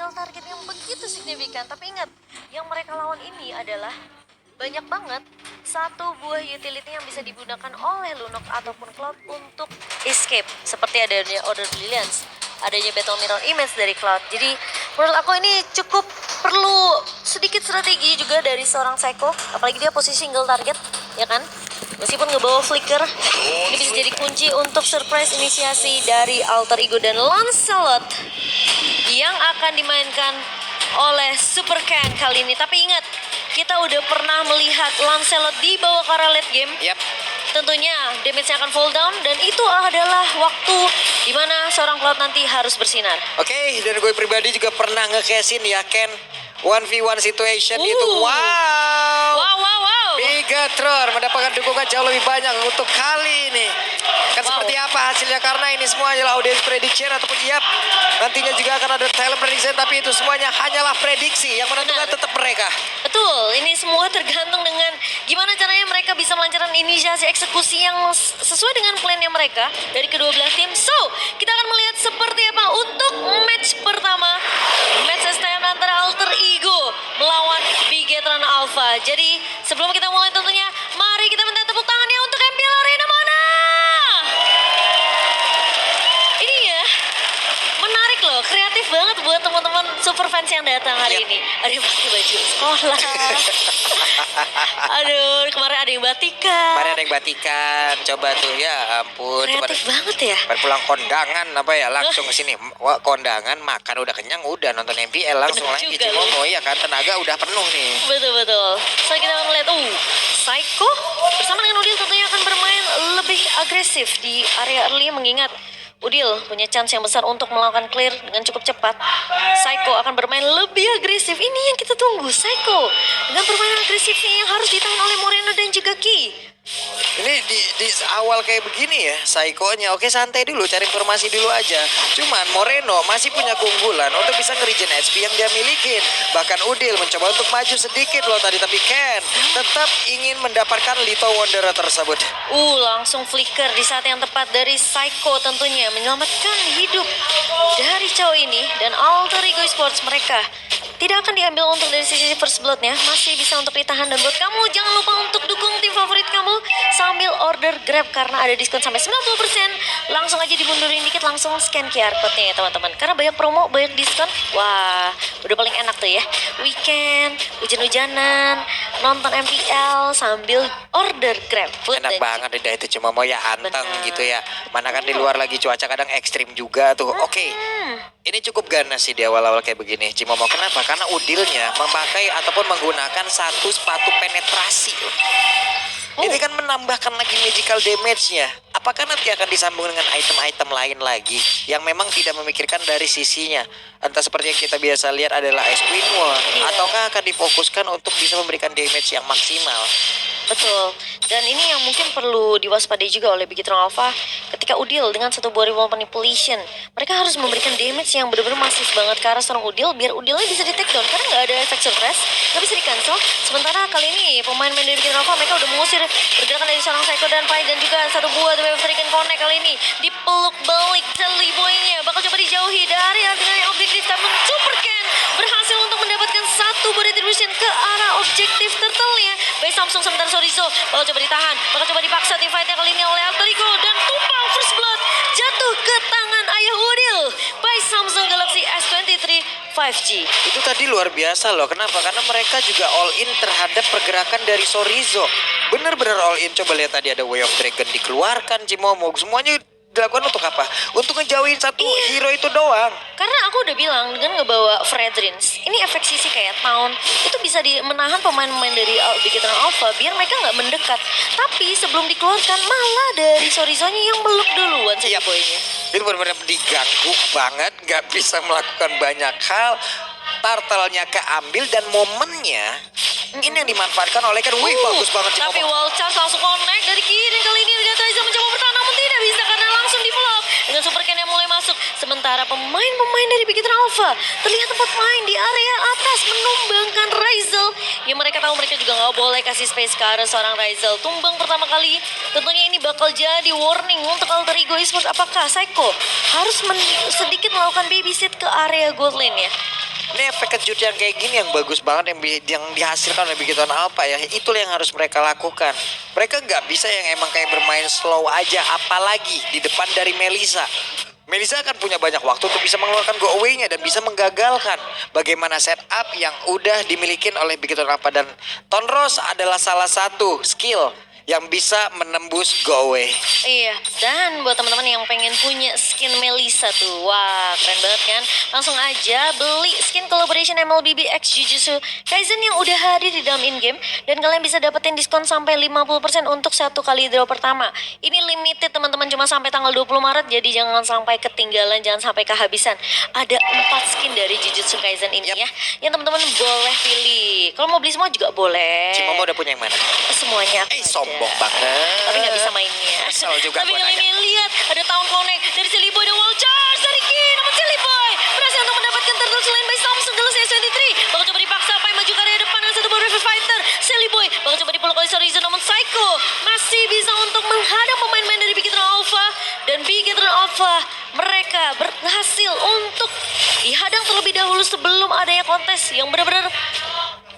kill target yang begitu signifikan. Tapi ingat, yang mereka lawan ini adalah banyak banget satu buah utility yang bisa digunakan oleh Lunok ataupun Cloud untuk escape. Seperti adanya Order Brilliance, adanya Battle Mirror Image dari Cloud. Jadi menurut aku ini cukup perlu sedikit strategi juga dari seorang Psycho. Apalagi dia posisi single target, ya kan? Meskipun ngebawa flicker, ini bisa jadi kunci untuk surprise inisiasi dari Alter Ego dan Lancelot yang akan dimainkan oleh Super Ken kali ini. Tapi ingat, kita udah pernah melihat Lancelot di bawah ke arah late game. Tentunya damage-nya akan fall down dan itu adalah waktu dimana seorang Cloud nanti harus bersinar. Oke, dan gue pribadi juga pernah nge-cashin ya Ken 1v1 situation itu. Wow. Bigatron mendapatkan dukungan jauh lebih banyak untuk kali ini. Kan seperti apa hasilnya, karena ini semua adalah audience prediction ataupun nantinya juga akan ada talent prediction, tapi itu semuanya hanyalah prediksi, yang menentukan tetap mereka. Betul, ini semua tergantung dengan gimana caranya mereka bisa melancarkan inisiasi eksekusi yang sesuai dengan plannya mereka dari kedua belah tim. So, kita akan melihat seperti apa untuk match pertama, match STM antara Alter Ego melawan Bigetron Alpha. Jadi sebelum kita mulai tentunya mari kita minta tepuk tangannya untuk MPL Arena mana? Ini ya menarik loh, kreatif banget buat teman-teman super fans yang datang hari ini. Ada yang pakai baju sekolah. Aduh, kemarin ada yang batikan. Kemarin ada yang batikan, coba tuh ya ampun. Kreatif banget ya. Pulang kondangan apa ya, langsung ke sini. Kondangan makan udah kenyang, udah nonton MPL langsung lagi Cimomo ya kan, tenaga udah penuh nih. Betul. So kita akan melihat Psycho bersama dengan Udil tentunya akan bermain lebih agresif di area early, mengingat Udil punya chance yang besar untuk melakukan clear dengan cukup cepat. Psycho akan bermain lebih agresif. Ini yang kita tunggu, Psycho dengan permainan agresifnya yang harus ditahan oleh Moreno dan juga Ki. Ini di awal kayak begini ya, Psycho-nya oke santai dulu, cari informasi dulu aja. Cuman Moreno masih punya keunggulan untuk bisa nge-regen HP yang dia milikin. Bahkan Udil mencoba untuk maju sedikit loh tadi, tapi Ken tetap ingin mendapatkan Little Wanderer tersebut. Langsung flicker di saat yang tepat dari Psycho, tentunya menyelamatkan hidup dari cowok ini. Dan Alter Ego Esports mereka tidak akan diambil untuk dari sisi first blood-nya, masih bisa untuk ditahan. Dan buat kamu jangan lupa untuk dukung tim favorit kamu sambil order Grab karena ada diskon sampai 90%. Langsung aja dimundurin dikit, langsung scan QR code-nya ya teman-teman. Karena banyak promo, banyak diskon. Wah, udah paling enak tuh ya. Weekend, hujan-hujanan, nonton MPL sambil order Grab. Enak banget deh itu, cuma mau ya anteng gitu ya. Mana kan di luar lagi cuaca kadang ekstrim juga tuh. Oke. Ini cukup ganas sih di awal-awal kayak begini Cimomo. Kenapa? Karena Udilnya memakai ataupun menggunakan satu sepatu penetrasi. Ini kan menambahkan lagi magical damage-nya. Apakah nanti akan disambung dengan item-item lain lagi yang memang tidak memikirkan dari sisinya? Entah seperti yang kita biasa lihat adalah Ice Queen War, ataukah akan difokuskan untuk bisa memberikan damage yang maksimal? Betul. Dan ini yang mungkin perlu diwaspadai juga oleh Bigetron Alpha ketika Udil dengan satu buah remote manipulation. Mereka harus memberikan damage yang benar-benar masif banget ke arah seorang Udil biar Udilnya bisa di take down karena nggak ada efek surprise, nggak bisa di cancel. Sementara kali ini pemain-pemain dari Bigetron Alpha mereka udah mengusir pergerakan dari seorang Psycho dan Pai, dan juga satu buah The Wave Stricken Connect kali ini dipeluk balik Jelly Boy-nya. Bakal coba dijauhi dari area objektif, namun Super Ken berhasil untuk mendapatkan satu buah retribution ke arah objektif turtle-nya. Baik Samsung sementara Sorizo bakal coba ditahan, bakal coba dipaksa tim fight-nya kali ini oleh Alter Ego, dan tumpang first blood jatuh ke tangan ayah Udil by Samsung Galaxy S23 5G. Itu tadi luar biasa loh. Kenapa? Karena mereka juga all in terhadap pergerakan dari Sorizo. Bener-bener all in. Coba lihat tadi ada Way of Dragon dikeluarkan, Cimomo. Semuanya dilakukan untuk apa? Untuk ngejauhin satu hero itu doang. Karena aku udah bilang dengan ngebawa Fredrins, ini efek sisi kayak Town, itu bisa menahan pemain-pemain dari Bigetron Alpha biar mereka nggak mendekat. Tapi sebelum dikeluarkan malah dari Sorizo-nya yang meluk duluan si boy-nya. Itu benar-benar diganggu banget, nggak bisa melakukan banyak hal. Turtle-nya keambil dan momennya ini yang dimanfaatkan oleh Ken. Wih, bagus banget Cimomo. Tapi wall charge langsung connect dari kiri. Kali ini Liga Traiza mencoba bertahan namun tidak bisa karena langsung di block dengan Super Ken yang mulai masuk. Sementara pemain-pemain dari Bigetron Alpha terlihat tempat main di area atas menumbangkan Razel. Ya mereka tahu mereka juga nggak boleh kasih space ke arah seorang Razel. Tumbang pertama kali, tentunya ini bakal jadi warning untuk Alter Ego Esports. Apakah Psycho harus sedikit melakukan babysit ke area gold lane ya? Ini efek kejut yang kayak gini yang bagus banget yang dihasilkan oleh Bigetron Alpha ya. Itulah yang harus mereka lakukan. Mereka nggak bisa yang emang kayak bermain slow aja, apalagi di depan dari Melissa. Melissa akan punya banyak waktu untuk bisa mengeluarkan go away-nya dan bisa menggagalkan bagaimana setup yang udah dimiliki oleh Bigetron Alpha, dan Tonros adalah salah satu skill yang bisa menembus go away. Iya, dan buat teman-teman yang pengen punya skin Melissa tuh, wah keren banget kan? Langsung aja beli skin collaboration MLBB X Jujutsu Kaisen yang udah hadir di dalam in-game, dan kalian bisa dapetin diskon sampai 50% untuk satu kali draw pertama. Ini limited teman-teman, cuma sampai tanggal 20 Maret, jadi jangan sampai ketinggalan, jangan sampai kehabisan. Ada 4 skin dari Jujutsu Kaisen ini ya, yang teman-teman boleh pilih. Kalau mau beli semua juga boleh. Cimomo udah punya yang mana? Semuanya aku ada. Sombong banget. Tapi nggak bisa mainnya. Kesel juga Tapi gua kali nanya. ini lihat ada Town Connect dari Silly Boy dan Wall Charge dari Ki. Namun Silly Boy berhasil untuk mendapatkan Turtle Selain by Samsung Galaxy S23. Bakal coba dipaksa apa yang maju ke area depan dengan satu buah River Fighter. Silly Boy bakal coba dipeluk oleh Sorizo, namun Psycho masih bisa untuk menghadang pemain-pemain dari Bigetron Alpha. Dan Bigetron Alpha mereka berhasil untuk dihadang terlebih dahulu sebelum adanya kontes yang benar-benar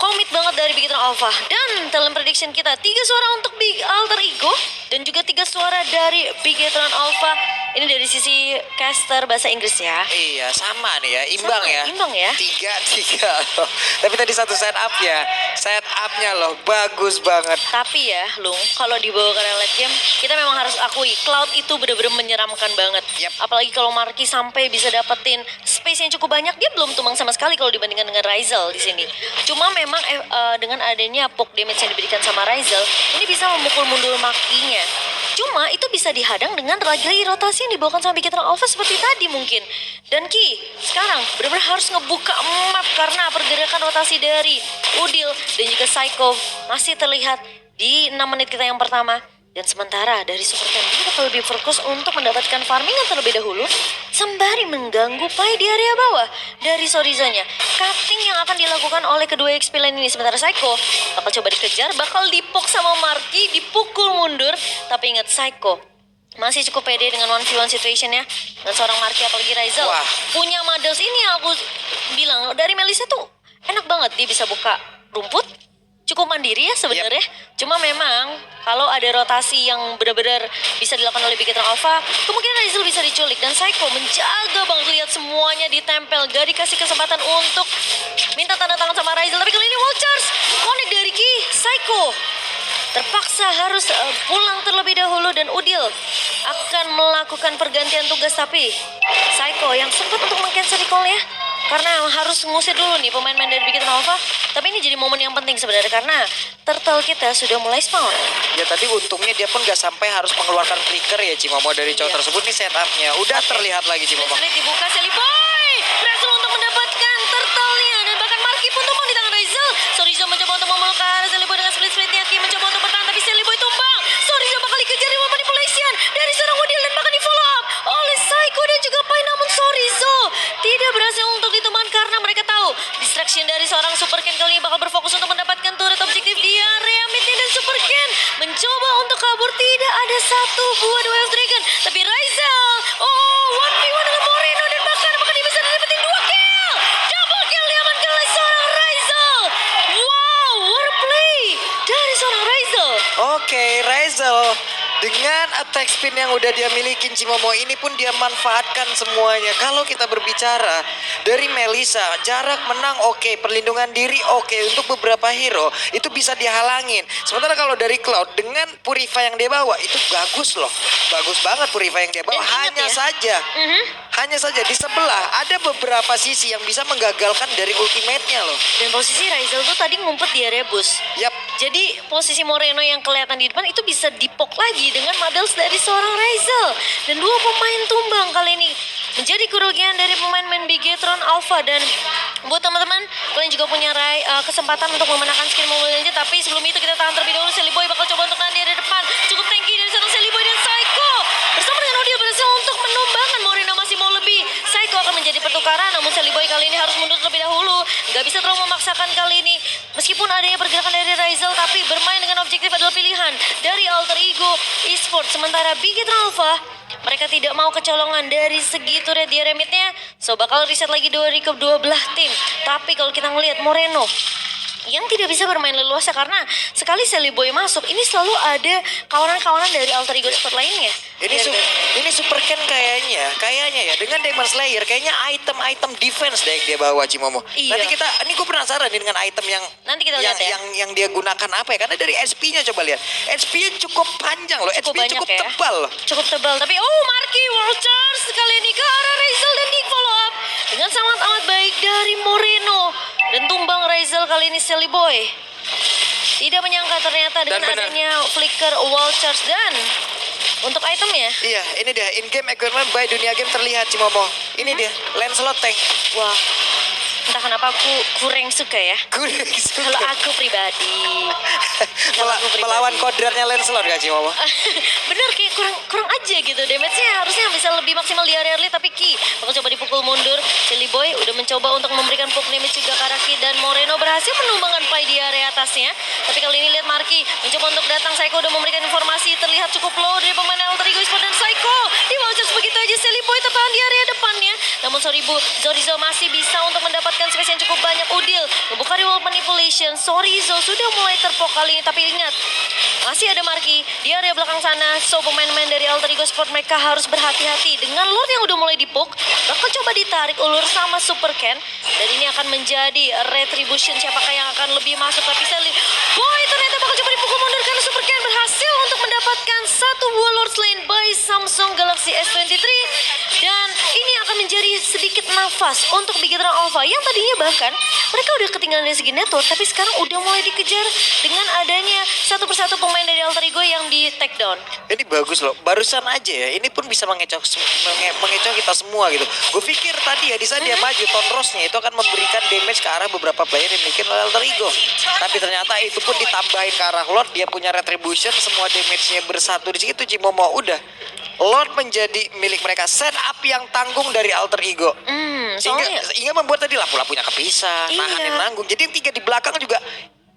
komit banget dari Bigetron Alpha. Dan talent prediction kita 3 suara untuk Big Alter Ego dan juga 3 suara dari Bigetron Alpha. Ini dari sisi caster bahasa Inggris ya. Iya, sama nih ya, imbang Sama, ya. imbang ya. 3-3 loh. Tapi tadi satu setupnya loh bagus banget. Tapi ya, Lung, kalau dibawa ke late game, kita memang harus akui Cloud itu benar-benar menyeramkan banget. Yap. Apalagi kalau Marky sampai bisa dapetin space yang cukup banyak, dia belum tumbang sama sekali kalau dibandingkan dengan Ryzel di sini. Cuma memang dengan adanya poke damage yang diberikan sama Ryzel, ini bisa memukul mundur Marky-nya. Cuma itu bisa dihadang dengan lagi rotasi yang dibawakan sama Bigetron Alpha seperti tadi mungkin. Dan Ki, sekarang benar-benar harus ngebuka map karena pergerakan rotasi dari Udil dan juga Psycho masih terlihat di 6 menit kita yang pertama. Dan sementara dari Super Ken kita lebih fokus untuk mendapatkan farmingan terlebih dahulu sembari mengganggu Pai di area bawah dari Sorizonya. Cutting yang akan dilakukan oleh kedua XP lane ini, sementara Psycho bakal coba dikejar, bakal dipok sama Marky, dipukul mundur. Tapi ingat, Psycho masih cukup pede dengan 1v1 situationnya dan seorang Marky apalagi Ryzel. Wah. Punya Madels ini yang aku bilang dari Melissa tuh enak banget, dia bisa buka rumput, cukup mandiri ya sebenarnya. Cuma memang kalau ada rotasi yang benar-benar bisa dilakukan oleh Bigetron Alpha, kemungkinan Ryzel bisa diculik dan Psycho menjaga banget, lihat semuanya ditempel, gak dikasih kesempatan untuk minta tanda tangan sama Ryzel. Tapi kali ini Wall Charge connect dari Ki. Psycho terpaksa harus pulang terlebih dahulu dan Udil akan melakukan pergantian tugas, tapi Psycho yang sempat untuk meng-cancel recall-nya karena harus ngusir dulu nih pemain-pemain dari Bigetron Alpha. Tapi ini jadi momen yang penting sebenarnya karena turtle kita sudah mulai spawn. Ya tadi untungnya dia pun gak sampai harus mengeluarkan flicker ya Cimomo dari cowok Iya. tersebut. Nih setupnya udah terlihat lagi Cimomo. Split dibuka, Silly Boy berhasil untuk mendapatkan turtle-nya dan bahkan Marky pun tumbang di tangan Ryzel. Sorizo mencoba untuk memelukkan Silly Boy dengan split-splitnya. Ki mencoba untuk bertahan tapi Silly Boy tumbang. Sorizo bakal dikejar dengan manipulation dari seorang Udil dan bahkan di follow up oleh Psycho dan juga Pai, namun Sorizo tidak berhasil untuk ditumbang karena mereka tahu distraction dari seorang Super Ken kali ini bakal berfokus untuk mendapatkan turret objektif di area mid lane, dan Super Ken mencoba untuk kabur. Tidak ada satu buah Way of Dragon, tapi Ryzel 1v1 dengan Moreno dan bahkan apakah dia bisa dapetin 2 kill? Double kill diamankan oleh seorang Ryzel. Wow, what a play dari seorang Ryzel. Oke, Ryzel dengan attack spin yang udah dia milikin Cimomo ini pun dia manfaatkan semuanya. Kalau kita berbicara dari Melissa, jarak menang oke, perlindungan diri oke, untuk beberapa hero itu bisa dihalangin. Sementara kalau dari Cloud dengan Purify yang dia bawa itu bagus loh. Bagus banget Purify yang dia bawa. Dan ingat Hanya ya, saja hanya saja di sebelah ada beberapa sisi yang bisa menggagalkan dari ultimate-nya loh. Dan posisi Ryzel tuh tadi ngumpet di area bus. Yap. Jadi posisi Moreno yang kelihatan di depan itu bisa dipok lagi dengan Madels dari seorang Ryzel. Dan 2 pemain tumbang kali ini menjadi kerugian dari pemain-pemain Bigetron Alpha. Dan buat teman-teman, kalian juga punya kesempatan untuk memenangkan skin Mobile Legends. Tapi sebelum itu kita tahan terlebih dahulu. Silly Boy bakal coba untuk nahan di area depan. Cukup tanky dari seorang Silly Boy dan Psycho. Bersama dengan Odil berhasil untuk menumbangkan. Moreno masih mau lebih. Psycho akan menjadi pertukaran, namun Silly Boy kali ini harus mundur terlebih dahulu. Nggak bisa terlalu memaksakan kali ini. Meskipun adanya pergerakan dari Rizal, tapi bermain dengan objektif adalah pilihan dari Alter Ego Esports. Sementara Bigetron Alpha, mereka tidak mau kecolongan dari segi turret dia remitnya. So bakal reset lagi dari kedua belah tim. Tapi kalau kita ngelihat Moreno yang tidak bisa bermain leluasa karena sekali Sally Boy masuk, ini selalu ada kawanan-kawanan dari Alter Ego Sport lainnya. Ini Super Ken kayaknya ya dengan Demon Slayer kayaknya item-item defense deh yang dia bawa Cimomo. Iya. Nanti ini gue penasaran nih dengan item yang Nanti kita lihat ya. yang dia gunakan apa ya? Karena dari SP-nya coba lihat. SP-nya cukup panjang loh, Cukup SP-nya banyak cukup ya. tebal loh. Cukup tebal. Tapi Marky World Charge kali ini ke arah Rizal dan di follow up dengan sangat amat baik dari Moreno. Dan tumbang Rizal kali ini Sally Boy. Tidak menyangka ternyata dengan benar. adanya flicker wall charge dan untuk itemnya. Iya, ini dia in-game equipment by Dunia Game terlihat Cimomo. Ini dia Lancelot Tank. Wah, entah kenapa aku kurang suka ya. Kalau aku pribadi. Melawan kodratnya Lancelot gak Cimomo? Bener kayak kurang aja gitu. Damage-nya harusnya bisa lebih maksimal di area early, tapi Ki bakal coba dipukul mundur. Sally Boy udah mencoba untuk memberikan poke damage juga ke arah Ki dan Moreno berhasil menumbangkan Pai di area atasnya. Tapi kali ini lihat Marky mencoba untuk datang. Psycho udah memberikan informasi terlihat cukup low dari pemain Alter Ego Esports dan Psycho di vouchers begitu aja. Sally Boy tertahan di area depannya. Namun sorry Bu, Zorizo masih bisa untuk mendapatkan space yang cukup banyak. Udil membuka reward manipulation. Zorizo sudah mulai terpok kali ini, tapi ingat masih ada Marky di area belakang sana. So pemain-pemain dari Alter Ego Sport mereka harus berhati-hati dengan Lord yang udah mulai dipuk. Bakal coba ditarik ulur sama Super Ken dan ini akan menjadi retribution siapakah yang akan lebih masuk. Tapi Sally Boy ternyata bakal coba dipukul mundur karena Super Ken berhasil untuk mendapatkan satu buah Lord Slain by Samsung Galaxy S23 dan ini akan menjadi sedikit nafas untuk Bigetron Alpha yang tadinya bahkan mereka udah ketinggalan dari segi network, tapi sekarang udah mulai dikejar dengan adanya satu persatu pemain dari Alter Ego yang di take down. Ini bagus loh, barusan aja ya. Ini pun bisa mengecoh kita semua gitu. Gue pikir tadi ya di saat dia maju, Tonrosnya itu akan memberikan damage ke arah beberapa player yang dimiliki oleh Alter Ego. Tapi ternyata itu pun ditambahin ke arah Lord, dia punya retribution, semua damage-nya bersatu di situ. Cimomo udah Lord menjadi milik mereka. Set up yang tanggung dari Alter Ego. Hingga membuat tadi lapu-lapunya kepisah, nahanin nanggung. Jadi yang tiga di belakang juga.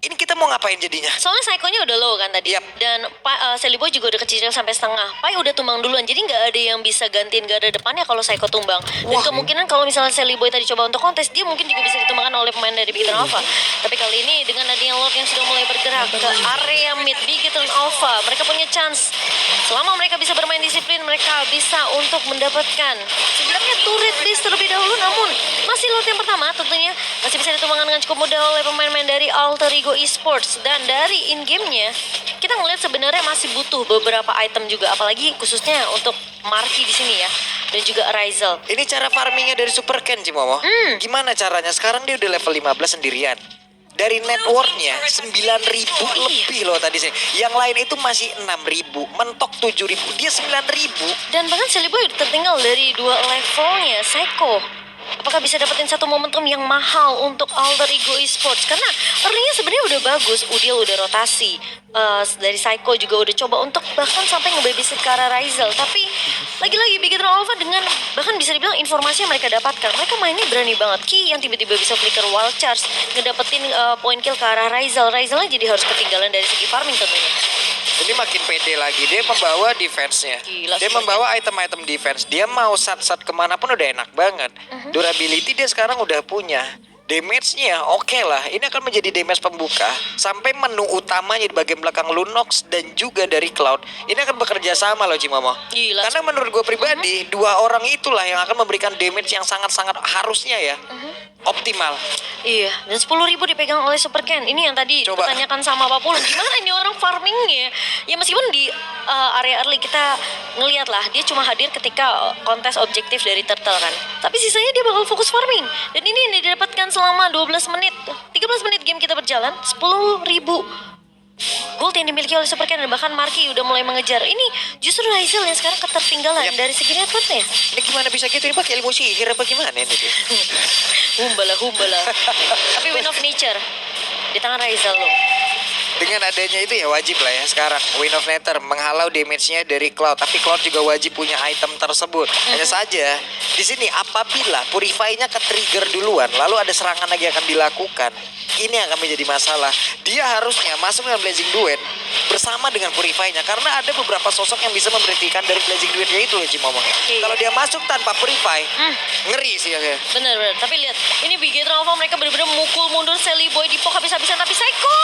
Ini kita mau ngapain jadinya? Soalnya Psycho-nya udah low kan tadi. Yap. Dan Sally Boy juga udah kecil sampai setengah. Pai udah tumbang duluan. Jadi nggak ada yang bisa gantiin garda depannya kalau Psycho tumbang. Dan kemungkinan kalau misalnya Sally Boy tadi coba untuk kontes, dia mungkin juga bisa ditumbangkan oleh pemain dari Bigetron Alpha. Tapi kali ini dengan adanya Lord yang sudah mulai bergerak ke area mid Bigetron Alpha, mereka punya chance. Selama mereka bisa bermain disiplin, mereka bisa untuk mendapatkan sebenarnya turret base terlebih dahulu. Namun masih Lord yang pertama tentunya masih bisa ditumbangkan dengan cukup mudah oleh pemain-pemain dari Alter Ego Esports. Dan dari in-game-nya kita ngelihat sebenarnya masih butuh beberapa item juga, apalagi khususnya untuk Marky di sini ya, dan juga Rizal. Ini cara farmingnya dari Super Ken Cimomo. Gimana caranya? Sekarang dia udah level 15 sendirian. Dari networknya 9.000 lebih loh tadi sih. Yang lain itu masih 6.000, mentok 7.000, dia 9.000. Dan bahkan Sally Boy tertinggal dari dua levelnya Psycho. Apakah bisa dapetin satu momentum yang mahal untuk Alter Ego Esports? Karena early-nya sebenarnya udah bagus. Udil udah rotasi. Dari Psycho juga udah coba untuk bahkan sampai ngebabysit ke arah Rizal. Tapi lagi-lagi Bigetron Alpha dengan bahkan bisa dibilang informasi yang mereka dapatkan, mereka mainnya berani banget. Ki yang tiba-tiba bisa flicker wild charge, ngedapetin point kill ke arah Rizal. Rizalnya jadi harus ketinggalan dari segi farming tentunya. Ini makin pede lagi, dia membawa defense-nya. Gila, Dia membawa item-item defense. Dia mau sat-sat kemanapun udah enak banget. Durability dia sekarang udah punya. Damage-nya oke lah. Ini akan menjadi damage pembuka sampai menu utamanya di bagian belakang Lunox dan juga dari Cloud. Ini akan bekerja sama loh Cimomo. Gila. Karena menurut gue pribadi, dua orang itulah yang akan memberikan damage yang sangat-sangat harusnya ya. Optimal. Iya, dan 10.000 dipegang oleh Super Ken. Ini yang tadi Coba. ditanyakan sama Pak Pulun, gimana ini orang farmingnya? Ya meskipun di area early kita ngelihat lah, dia cuma hadir ketika kontes objektif dari Turtle kan. Tapi sisanya dia bakal fokus farming. Dan ini yang didapatkan selama 12 menit. 13 menit game kita berjalan, 10.000 gold yang dimiliki oleh Super Ken. Dan bahkan Marky udah mulai mengejar. Ini justru Rizal yang sekarang ketertinggalan dari segi networknya. Ini gimana bisa gitu? Ini pakai ilmu sihir apa gimana ini? Humbala. Tapi win of nature di tangan Rizal loh. Dengan adanya itu ya wajib lah ya sekarang Wind of Nether menghalau damage-nya dari Cloud, tapi Cloud juga wajib punya item tersebut. Hanya saja di sini apabila Purify-nya ke-trigger duluan, lalu ada serangan lagi akan dilakukan. Ini yang akan menjadi masalah. Dia harusnya masuk dengan Blazing Duet bersama dengan Purify-nya, karena ada beberapa sosok yang bisa memberhentikan dari Blazing Duet-nya itu loh Cimomo. Iya. Kalau dia masuk tanpa Purify, ngeri sih ya. Bener. Tapi lihat, ini Big Nova mereka benar-benar memukul mundur Sally Boy di pok habis-habisan. Tapi Psycho,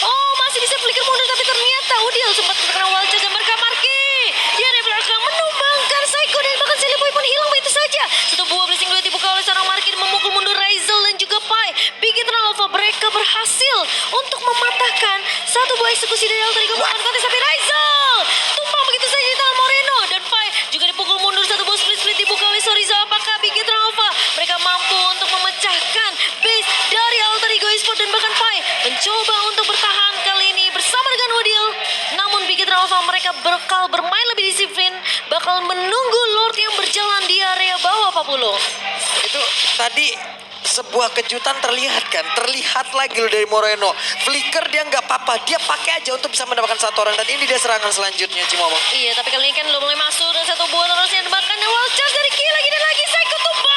oh masih bisa flicker mundur, tapi ternyata Udil sempat terkena wall charge dan mereka Marki. Dia dari belakang menumbangkan Psycho dan bahkan Sally Boy pun hilang begitu saja. Satu buah Blazing Duet dibuka oleh seorang Marki memukul mundur Raizel dan juga Pai. Big Nova mereka berhasil untuk mematahkan satu buah eksekusi dari Alter Ego melawan kontes, tapi Raizel tumpang begitu saja di tangan Moreno dan Pai juga dipukul mundur. Satu buah split dibuka oleh Sorizo. Apakah Big Nova mereka mampu untuk memecahkan base dari Alter Ego Esport dan bahkan Pai mencoba untuk bertahan kali ini bersama dengan Udil. Namun Big Nova mereka bakal bermain lebih disiplin, bakal menunggu Lord yang berjalan di area bawah Pak Pulo. Itu tadi sebuah kejutan terlihat lagi loh dari Moreno. Flicker dia nggak apa-apa, dia pakai aja untuk bisa mendapatkan satu orang, dan ini dia serangan selanjutnya Cimomo. Iya, tapi kali ini kan udah mulai masuk dan satu buah terusnya bahkan wall charge dari Ki lagi dan lagi Psycho tumbang.